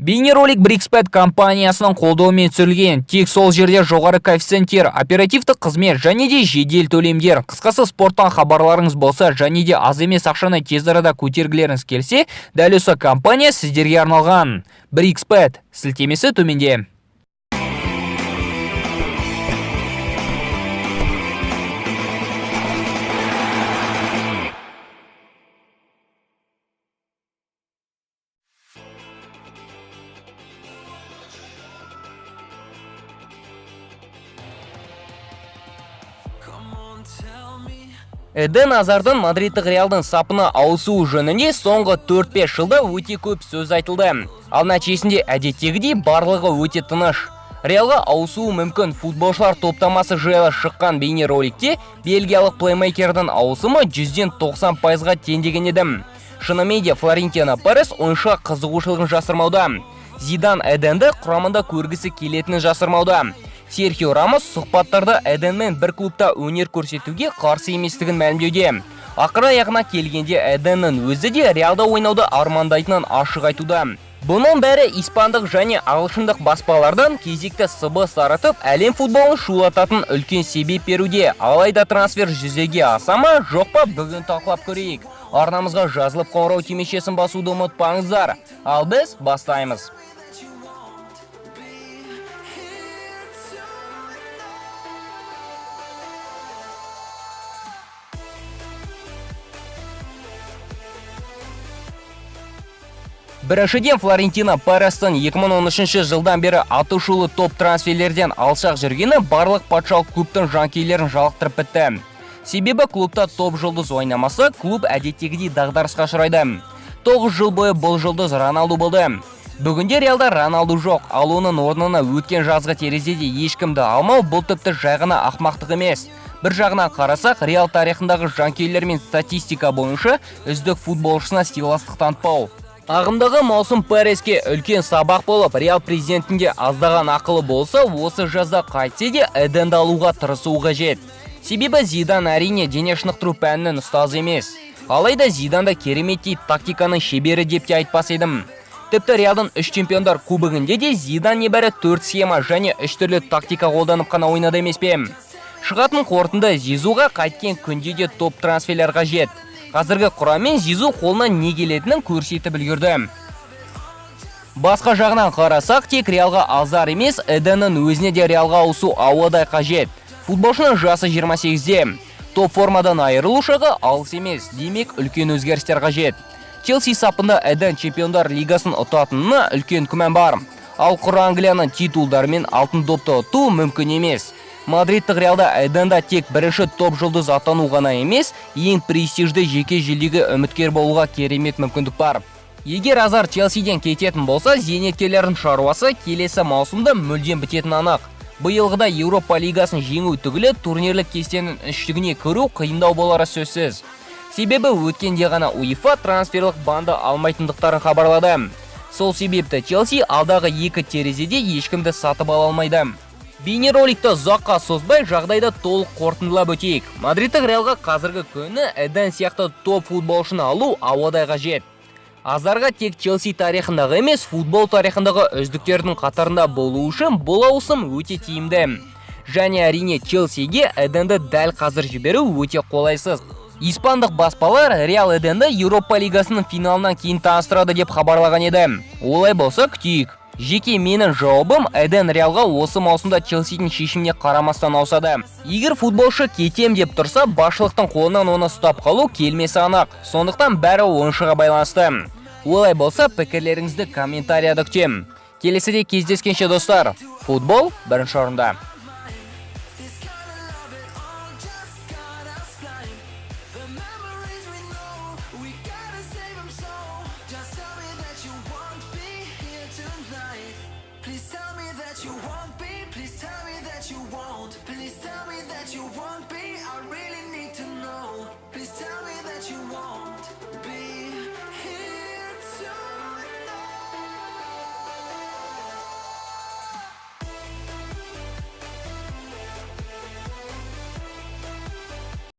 Бейнеролик Brixbet компаниясының қолдауымен түсірілген. Тек сол жерде жоғары коэффициенттер, оперативтік қызмет және де жедел төлемдер. Қысқасы спорттан хабарларыңыз болса және де аз емес ақшаны тез арада көтергілеріңіз келсе, дәл осы компания сіздерге арналған. Brixbet сілтемесі төменде. Эден Азардың Мадридтік Реалдың сапына ауысуы жөнінде соңғы 4-5 жылда өте көп сөз айтылды. Ал нәтижесінде әдеттегідей барлығы өте тыныш. Реалға ауысуы мүмкін футболшылар топтамасы жайлы шыққан бейнероликте бельгиялық плеймейкердің ауысымы 100-90%-ға теңдеген еді. Шынымен де Флорентино Перес ойыншыға қызығушылығын жасырмауда. Зидан Эденді құрамында көргісі келетінін жасырмауда. Серхио Рамос сұхбаттарда Эденмен бір клубта өнер көрсетуге қарсы еместігін мәлімдеуде. Ақыр аяғына келгенде Эденнің өзі де Реалда ойнауды армандайтынын ашық айтуда. Бұның бәрі испандық және ағылшындық баспалардан кезекті сыбыс таратып, әлем футболын шулататын үлкен себеп беруде. Алайда трансфер жүзеге аса ма, жоқ па, бүгін талқылап көрейік. Арнамызға жазылып қоңырау түймешесін басуды ұмытпаңыздар. Ал біз бастаймыз. Біріншіден Флорентино Перестің 2013 жылдан бері атышулы топ трансферлерден алшақ жүргені барлық патшалық клубтың жанкейлерін жалықтырып бітті. Себебі клубта топ жұлдыз ойнамаса, клуб әдеттегідей дағдарысқа ұшырайды. 9 жыл бойы бұл жұлдыз Роналду болды. Бүгінде Реалда Роналду жоқ, ал оның орнына өткен жазғы терезеде ешкімді алмау бұл тіпті жай ғана ақмақтық емес. Бір жағынан қарасақ, Реал тарихындағы жанкейлер мен статистика бойынша үздік футболшысына сыйластық танытпау. Ағымдағы маусым Переске үлкен сабақ болып, Реал президентінде аздаған ақылы болса, осы жазда қайтсе де Эденді алуға тырысуы қажет. Себебі Зидан әрине дене шынықтыру пәнінің ұстазы емес. Алайда Зиданда кереметтей тактиканың шебері деп те айтпас едім. Тіпті Реалдың 3 чемпиондар кубогінде де Зидан небәрі 4 схема және 3 түрлі тактика қолданып қана ойнады емес пе. Шығатын қорытынды Зизуға қайткен күнде де топ трансферлер қажет. Қазіргі құраммен Зизу қолынан не келетінін көрсетіп үлгерді. Басқа жағынан қарасақ, тек Реалға азар емес, Эденнің өзіне де Реалға ауысу ауадай қажет. Футболшының жасы 28-де. Топ формадан айырылу шағы алыс емес, демек үлкен өзгерістер қажет. Челси сапында Эден чемпиондар лигасын ұтатынына үлкен күмән бар. Ал құр Англияның титулдарымен алтын допты ұту мүмкін емес. Мадридтік Реалда Эденда тек бірінші топ жұлдыз атану ғана емес, ең престижді жеке жүлдеге үміткер болуға керемет мүмкіндік бар. Егер Азар Челсиден кететін болса, зейнеткерлердің шаруасы келесі маусымда мүлдем бітетін анық. Биылғыда Еуропа лигасын жеңу түгілі турнирлік кестенің үштігіне кіру қиындау болары сөзсіз. Себебі өткенде ғана УЕФА трансферлік банды алмайтындықтарын хабарлады. Сол себепті Челси алдағы 2 терезеде ешкімді сатып ала алмайды. Бейнероликті ұзаққа созбай жағдайда толық қорытындылап өтейік. Мадридтік Реалға қазіргі күні Эден сияқты топ футболшыны алу ауадай қажет. Азарға тек Челси тарихындағы емес, футбол тарихындағы үздіктердің қатарында болу үшін бұл ауысым өте тиімді. Және әрине Челсиге Эденді дәл қазір жіберу өте қолайсыз. Испандық баспалар Реал Эденді Еуропа лигасының финалынан кейін таныстырады деп хабарлаған еді. Олай болса күтейік. Жеке менің жауабым Эден Реалға осы маусымда Челсидің шешіміне қарамастан ауысады. Егер футболшы кетем деп тұрса, басшылықтың қолынан оны ұстап қалу келмесі анық. Сондықтан бәрі ойыншыға байланысты. Олай болса, пікірлеріңізді комментарияда күтем. Келесіде кездескенше достар, футбол бірінші орында. Please tell me that you won't be. Please tell me that you won't. Please tell me that you won't be. I really